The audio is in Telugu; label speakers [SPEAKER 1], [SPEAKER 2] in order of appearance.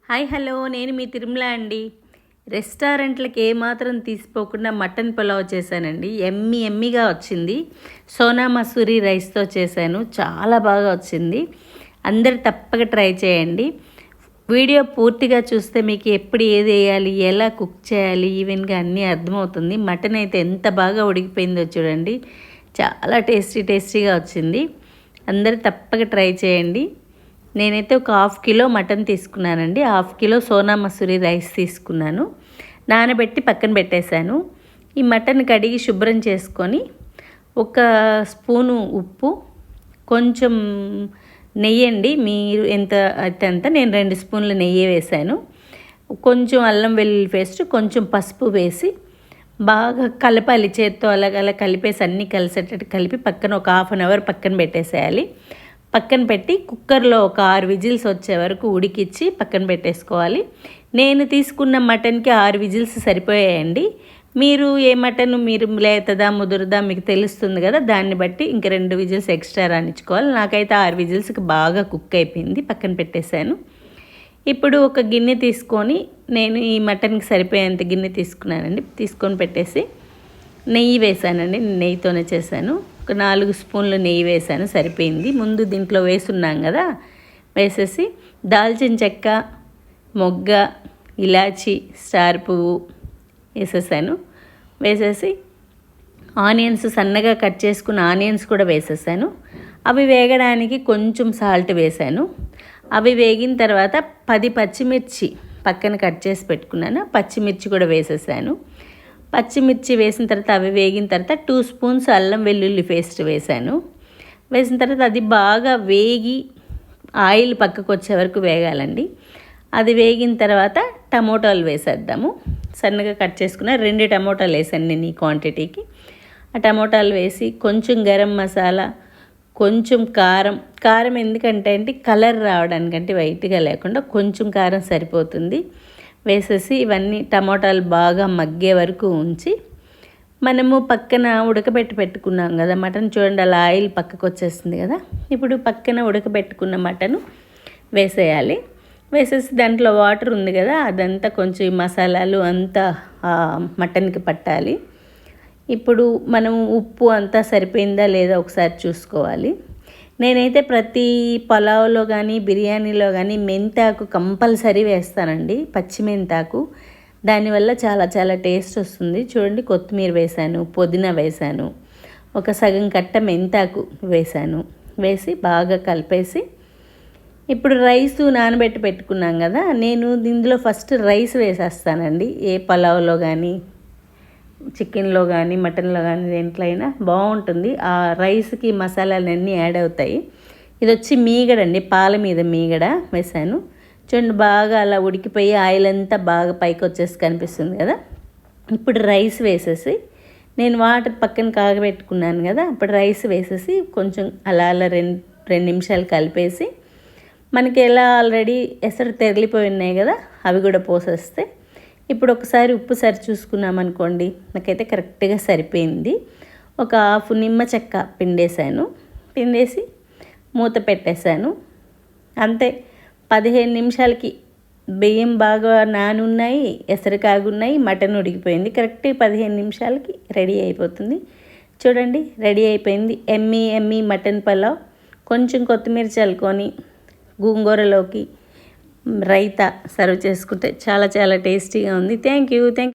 [SPEAKER 1] హాయ్ హలో, నేను మీ తిరుమల అండి. రెస్టారెంట్లకి ఏమాత్రం తీసిపోకుండా మటన్ పులావ్ చేశానండి. ఎమ్మిగా వచ్చింది. సోనా మసూరి రైస్తో చేశాను. చాలా బాగా వచ్చింది. అందరు తప్పక ట్రై చేయండి. వీడియో పూర్తిగా చూస్తే మీకు ఎప్పుడు ఏది వేయాలి, ఎలా కుక్ చేయాలి ఈవెన్గా అన్నీ అర్థమవుతుంది. మటన్ అయితే ఎంత బాగా ఉడికిపోయిందో చూడండి. చాలా టేస్టీగా వచ్చింది. అందరు తప్పక ట్రై చేయండి. నేనైతే ఒక 1/2 కిలో మటన్ తీసుకున్నానండి. 1/2 కిలో సోనా మసూరి రైస్ తీసుకున్నాను. నానబెట్టి పక్కన పెట్టేశాను. ఈ మటన్ కడిగి శుభ్రం చేసుకొని ఒక స్పూను ఉప్పు, కొంచెం నెయ్యి అండి, మీరు ఎంత అయితే అంత, నేను 2 స్పూన్ల నెయ్యి వేశాను. కొంచెం అల్లం వెల్లుల్లి పేస్ట్, కొంచెం పసుపు వేసి బాగా కలపాలి. చేత్తో అలా కలిపేసి అన్నీ కలిసేటట్టు కలిపి పక్కన ఒక 1/2 అవర్ పక్కన పెట్టేసేయాలి. పక్కన పెట్టి కుక్కర్లో ఒక 6 విజిల్స్ వచ్చే వరకు ఉడికిచ్చి పక్కన పెట్టేసుకోవాలి. నేను తీసుకున్న మటన్కి 6 విజిల్స్ సరిపోయాయండి. మీరు ఏ మటన్ మీరు లేతదా ముదురుదా మీకు తెలుస్తుంది కదా, దాన్ని బట్టి ఇంక 2 విజిల్స్ ఎక్స్ట్రా రానిచ్చుకోవాలి. నాకైతే 6 విజిల్స్కి బాగా కుక్ అయిపోయింది. పక్కన పెట్టేశాను. ఇప్పుడు ఒక గిన్నె తీసుకొని, నేను ఈ మటన్కి సరిపోయేంత గిన్నె తీసుకున్నానండి. తీసుకొని పెట్టేసి నెయ్యి వేసానండి. నెయ్యితోనే చేశాను. ఒక 4 స్పూన్లు నెయ్యి వేసాను, సరిపోయింది. ముందు దీంట్లో వేసున్నాం కదా, వేసేసి దాల్చిన చెక్క, మొగ్గ, ఇలాచి, స్టార్ పువ్వు వేసేసాను. వేసేసి ఆనియన్స్, సన్నగా కట్ చేసుకున్న ఆనియన్స్ కూడా వేసేసాను. అవి వేగడానికి కొంచెం సాల్ట్ వేసాను. అవి వేగిన తర్వాత 10 పచ్చిమిర్చి పక్కన కట్ చేసి పెట్టుకున్నాను. పచ్చిమిర్చి కూడా వేసేసాను. పచ్చిమిర్చి వేసిన తర్వాత అవి వేగిన తర్వాత 2 స్పూన్స్ అల్లం వెల్లుల్లి పేస్ట్ వేసాను. వేసిన తర్వాత అది బాగా వేగి ఆయిల్ పక్కకు వచ్చే వరకు వేగాలండి. అది వేగిన తర్వాత టమోటాలు వేసేద్దాము. సన్నగా కట్ చేసుకున్న 2 టమోటాలు వేసాను నేను ఈ క్వాంటిటీకి. ఆ టమోటాలు వేసి కొంచెం గరం మసాలా, కొంచెం కారం ఎందుకంటే కలర్ రావడానికంటే వైట్గా లేకుండా కొంచెం కారం సరిపోతుంది. వేసేసి ఇవన్నీ టమోటాలు బాగా మగ్గే వరకు ఉంచి, మనము పక్కన పెట్టుకున్నాం కదా మటన్, చూడండి అలా ఆయిల్ పక్కకు వచ్చేస్తుంది కదా. ఇప్పుడు పక్కన ఉడకబెట్టుకున్న మటన్ వేసేయాలి. వేసేసి దాంట్లో వాటర్ ఉంది కదా, అదంతా కొంచెం మసాలాలు అంతా మటన్కి పట్టాలి. ఇప్పుడు మనం ఉప్పు అంతా సరిపోయిందా లేదా ఒకసారి చూసుకోవాలి. నేనైతే ప్రతి పలావ్లో కానీ బిర్యానీలో కానీ మెంతాకు కంపల్సరీ వేస్తానండి, పచ్చి మెంతాకు. దానివల్ల చాలా టేస్ట్ వస్తుంది. చూడండి, కొత్తిమీర వేశాను, పుదీనా వేశాను, ఒక సగం కట్ట మెంతాకు వేశాను. వేసి బాగా కలిపేసి ఇప్పుడు రైస్ నానబెట్టి పెట్టుకున్నాం కదా, నేను దీనిలో ఫస్ట్ రైస్ వేసేస్తానండి. ఏ పలావ్లో కానీ చికెన్లో కానీ మటన్లో కానీ దేంట్లో అయినా బాగుంటుంది. ఆ రైస్కి మసాలాలన్నీ యాడ్ అవుతాయి. ఇది వచ్చి మీగడండి, పాల మీద మీగడ వేసాను. చూడండి బాగా అలా ఉడికిపోయి ఆయిల్ అంతా బాగా పైకి వచ్చేసి కనిపిస్తుంది కదా. ఇప్పుడు రైస్ వేసేసి, నేను వాటర్ పక్కన కాగబెట్టుకున్నాను కదా, అప్పుడు రైస్ వేసేసి కొంచెం అలా రెండు నిమిషాలు కలిపేసి, మనకి ఎలా ఆల్రెడీ ఎసరు తెరిలిపోయి ఉన్నాయి కదా, అవి కూడా పోసేస్తే ఇప్పుడు ఒకసారి ఉప్పు సరి చూసుకున్నామనుకోండి, నాకైతే కరెక్ట్గా సరిపోయింది. ఒక 1/2 నిమ్మ చెక్క పిండేసి మూత పెట్టేశాను. అంతే, 15 నిమిషాలకి బియ్యం బాగా నానున్నాయి, ఎసరు కాగున్నాయి, మటన్ ఉడికిపోయింది. కరెక్ట్ 15 నిమిషాలకి రెడీ అయిపోతుంది. చూడండి, రెడీ అయిపోయింది. ఎమ్మి మటన్ పలావ్. కొంచెం కొత్తిమీర చల్లుకొని గోంగూరలోకి రైతా సర్వ్ చేసుకుంటే చాలా టేస్టీగా ఉంది. Thank you.